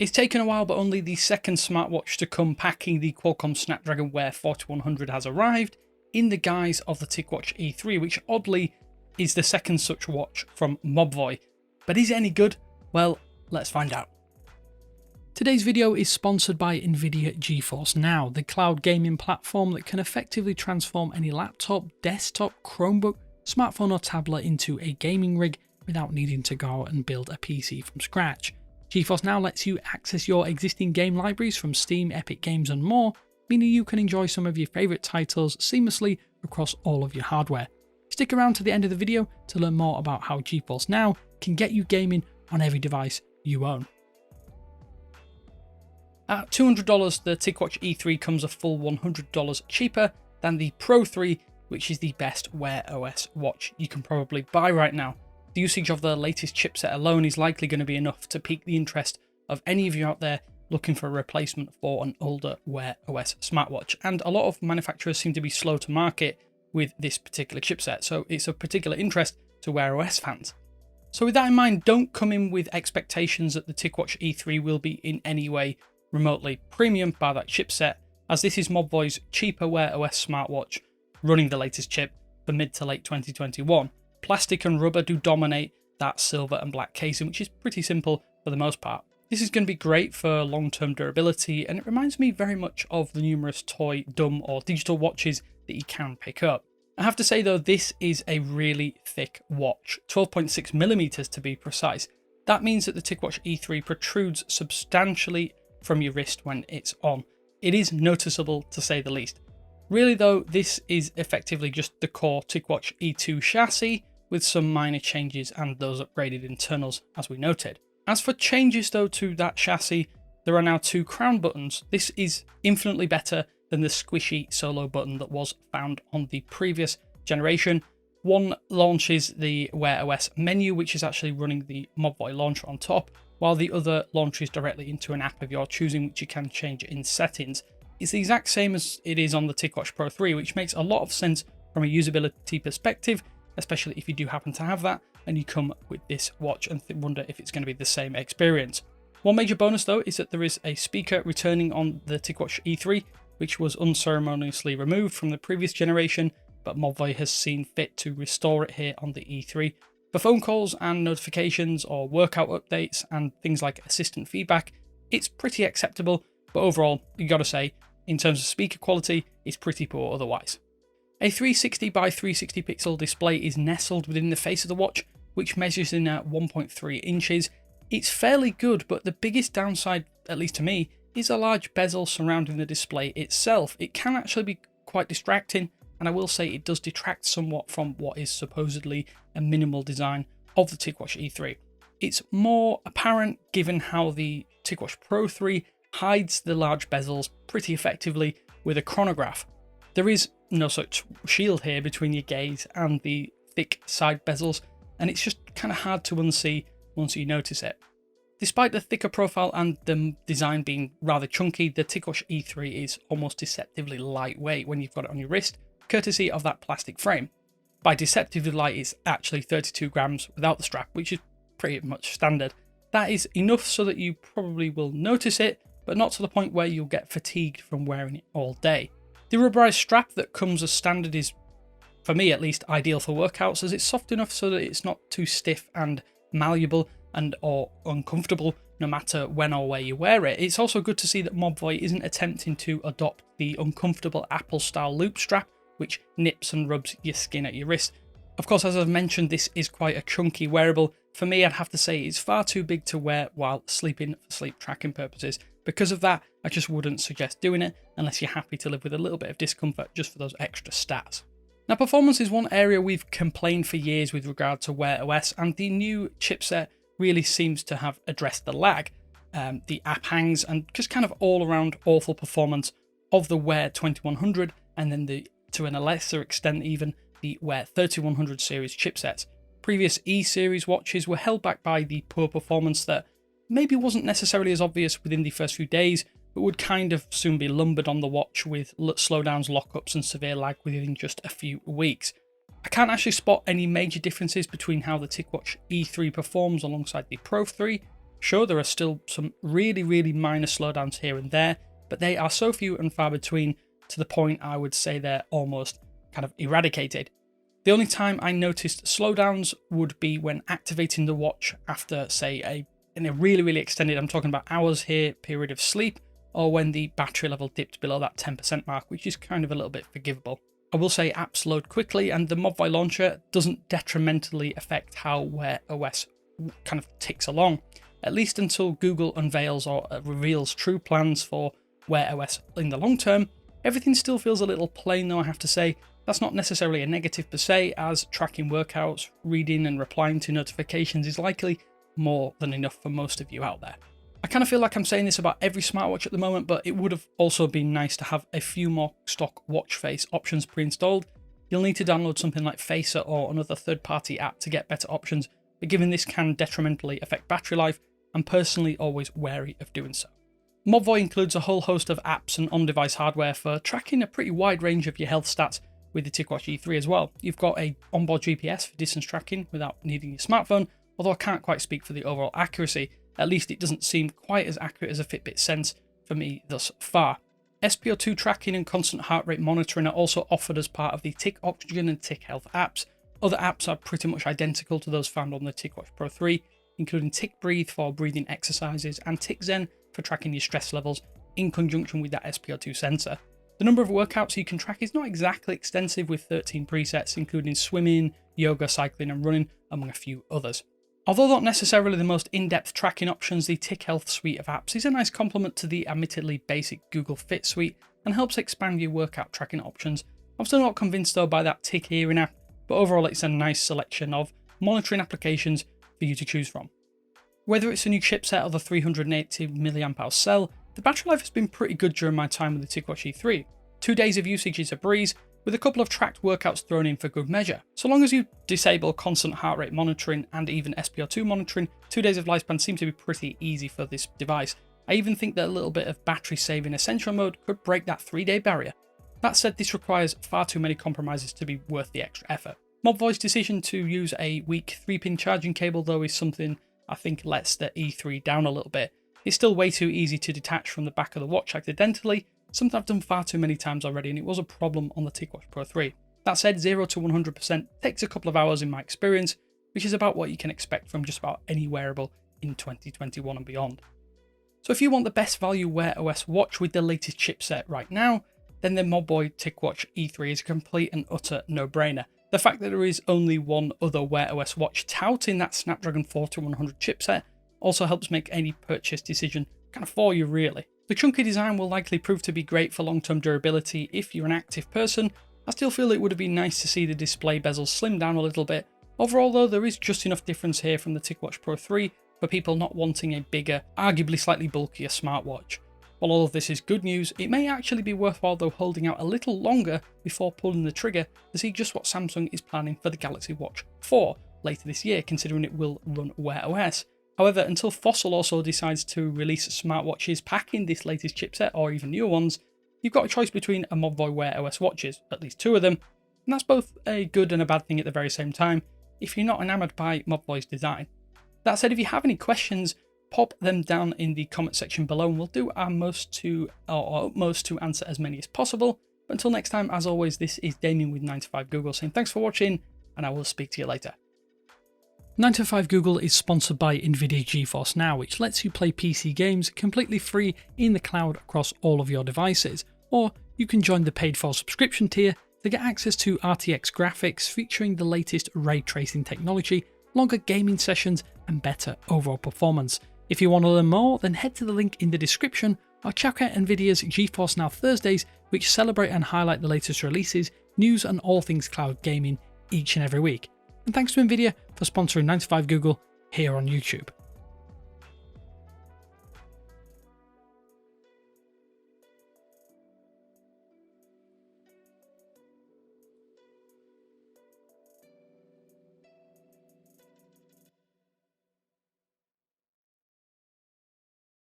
It's taken a while, but only the second smartwatch to come packing the Qualcomm Snapdragon Wear 4100 has arrived in the guise of the TicWatch E3, which oddly is the second such watch from Mobvoi. But is it any good? Well, let's find out. Today's video is sponsored by Nvidia GeForce Now, the cloud gaming platform that can effectively transform any laptop, desktop, Chromebook, smartphone or tablet into a gaming rig without needing to go out and build a PC from scratch. GeForce Now lets you access your existing game libraries from Steam, Epic Games and more, meaning you can enjoy some of your favourite titles seamlessly across all of your hardware. Stick around to the end of the video to learn more about how GeForce Now can get you gaming on every device you own. At $200, the TicWatch E3 comes a full $100 cheaper than the Pro 3, which is the best Wear OS watch you can probably buy right now. The usage of the latest chipset alone is likely going to be enough to pique the interest of any of you out there looking for a replacement for an older Wear OS smartwatch. And a lot of manufacturers seem to be slow to market with this particular chipset, so it's of particular interest to Wear OS fans. So with that in mind, don't come in with expectations that the TicWatch E3 will be in any way remotely premium by that chipset, as this is Mobvoi's cheaper Wear OS smartwatch running the latest chip for mid to late 2021. Plastic and rubber do dominate that silver and black casing, which is pretty simple for the most part. This is going to be great for long-term durability, and it reminds me very much of the numerous toy, dumb or digital watches that you can pick up. I have to say though, this is a really thick watch, 12.6mm to be precise. That means that the TicWatch E3 protrudes substantially from your wrist when it's on. It is noticeable to say the least. Really though, this is effectively just the core TicWatch E2 chassis with some minor changes and those upgraded internals as we noted. As for changes though to that chassis, there are now two crown buttons. This is infinitely better than the squishy solo button that was found on the previous generation. One launches the Wear OS menu, which is actually running the Mobvoi launcher on top, while the other launches directly into an app of your choosing, which you can change in settings. It's the exact same as it is on the TicWatch Pro 3, which makes a lot of sense from a usability perspective, especially if you do happen to have that and you come with this watch and wonder if it's going to be the same experience. One major bonus though is that there is a speaker returning on the TicWatch E3, which was unceremoniously removed from the previous generation, but Mobvoi has seen fit to restore it here on the E3. For phone calls and notifications or workout updates and things like assistant feedback, it's pretty acceptable, but overall, you gotta say, in terms of speaker quality, it's pretty poor otherwise. A 360 by 360 pixel display is nestled within the face of the watch, which measures in at 1.3 inches. It's fairly good, but the biggest downside, at least to me, is a large bezel surrounding the display itself. It can actually be quite distracting, and I will say it does detract somewhat from what is supposedly a minimal design of the TicWatch E3. It's more apparent given how the TicWatch Pro 3 hides the large bezels pretty effectively with a chronograph. There is no such shield here between your gaze and the thick side bezels, and it's just kind of hard to unsee once you notice it. Despite the thicker profile and the design being rather chunky, the TicWatch E3 is almost deceptively lightweight when you've got it on your wrist, courtesy of that plastic frame. By deceptively light, it's actually 32 grams without the strap, which is pretty much standard. That is enough so that you probably will notice it, but not to the point where you'll get fatigued from wearing it all day. The rubberized strap that comes as standard is, for me at least, ideal for workouts, as it's soft enough so that it's not too stiff and malleable and or uncomfortable no matter when or where you wear it. It's also good to see that Mobvoi isn't attempting to adopt the uncomfortable Apple-style loop strap, which nips and rubs your skin at your wrist. Of course, as I've mentioned, this is quite a chunky wearable. For me, I'd have to say it's far too big to wear while sleeping for sleep tracking purposes. Because of that, I just wouldn't suggest doing it unless you're happy to live with a little bit of discomfort just for those extra stats. Now, performance is one area we've complained for years with regard to Wear OS, and the new chipset really seems to have addressed the lag, the app hangs, and just kind of all-around awful performance of the Wear 2100, and then to a lesser extent even, the Wear 3100 series chipsets. Previous E-series watches were held back by the poor performance that maybe wasn't necessarily as obvious within the first few days, but would kind of soon be lumbered on the watch with slowdowns, lockups and severe lag within just a few weeks. I can't actually spot any major differences between how the TicWatch E3 performs alongside the Pro 3, Sure, there are still some really minor slowdowns here and there, but they are so few and far between to the point I would say they're almost kind of eradicated. The only time I noticed slowdowns would be when activating the watch after, say, in a really extended, I'm talking about hours here, period of sleep, or when the battery level dipped below that 10% mark, which is kind of a little bit forgivable. I will say apps load quickly, and the MobVoy launcher doesn't detrimentally affect how Wear OS kind of ticks along, at least until Google unveils or reveals true plans for Wear OS in the long term. Everything still feels a little plain though, I have to say. That's not necessarily a negative per se, as tracking workouts, reading and replying to notifications is likely more than enough for most of you out there. I kind of feel like I'm saying this about every smartwatch at the moment, but it would have also been nice to have a few more stock watch face options pre-installed. You'll need to download something like Facer or another third-party app to get better options, but given this can detrimentally affect battery life, I'm personally always wary of doing so. MobVoy includes a whole host of apps and on-device hardware for tracking a pretty wide range of your health stats with the TicWatch E3 as well. You've got a onboard GPS for distance tracking without needing your smartphone, although I can't quite speak for the overall accuracy. At least it doesn't seem quite as accurate as a Fitbit Sense for me thus far. SpO2 tracking and constant heart rate monitoring are also offered as part of the TicOxygen and TicHealth apps. Other apps are pretty much identical to those found on the TicWatch Pro 3, including TicBreathe for breathing exercises and TicZen for tracking your stress levels in conjunction with that SpO2 sensor. The number of workouts you can track is not exactly extensive, with 13 presets, including swimming, yoga, cycling and running, among a few others. Although not necessarily the most in-depth tracking options, the TicHealth suite of apps is a nice complement to the admittedly basic Google Fit suite and helps expand your workout tracking options. I'm still not convinced though by that Tic Hearing app, but overall it's a nice selection of monitoring applications for you to choose from. Whether it's a new chipset or the 380 mAh cell, the battery life has been pretty good during my time with the TicWatch E3. 2 days of usage is a breeze, with a couple of tracked workouts thrown in for good measure. So long as you disable constant heart rate monitoring and even SpO2 monitoring, 2 days of lifespan seem to be pretty easy for this device. I even think that a little bit of battery saving essential mode could break that 3-day barrier. That said, this requires far too many compromises to be worth the extra effort. MobVoy's decision to use a weak 3-pin charging cable though is something I think lets the E3 down a little bit. It's still way too easy to detach from the back of the watch accidentally, something I've done far too many times already, and it was a problem on the TicWatch Pro 3. That said, 0 to 100% takes a couple of hours in my experience, which is about what you can expect from just about any wearable in 2021 and beyond. So if you want the best value Wear OS watch with the latest chipset right now, then the MobVoy TicWatch E3 is a complete and utter no-brainer. The fact that there is only one other Wear OS watch touting that Snapdragon 4100 chipset also helps make any purchase decision kind of for you really. The chunky design will likely prove to be great for long-term durability if you're an active person. I still feel it would have been nice to see the display bezels slim down a little bit. Overall though, there is just enough difference here from the TicWatch Pro 3 for people not wanting a bigger, arguably slightly bulkier smartwatch. While all of this is good news, it may actually be worthwhile though holding out a little longer before pulling the trigger to see just what Samsung is planning for the Galaxy Watch 4 later this year, considering it will run Wear OS. However, until Fossil also decides to release smartwatches packing this latest chipset or even newer ones, you've got a choice between a MobVoy Wear OS watches, at least 2 of them, and that's both a good and a bad thing at the very same time if you're not enamoured by MobVoy's design. That said, if you have any questions, pop them down in the comment section below and we'll do our utmost to answer as many as possible. But until next time, as always, this is Damien with 9to5Google saying thanks for watching, and I will speak to you later. 9to5Google is sponsored by NVIDIA GeForce Now, which lets you play PC games completely free in the cloud across all of your devices. Or you can join the paid for subscription tier to get access to RTX graphics featuring the latest ray tracing technology, longer gaming sessions, and better overall performance. If you want to learn more, then head to the link in the description or check out NVIDIA's GeForce Now Thursdays, which celebrate and highlight the latest releases, news, and all things cloud gaming each and every week. And thanks to NVIDIA for sponsoring 9to5Google here on YouTube.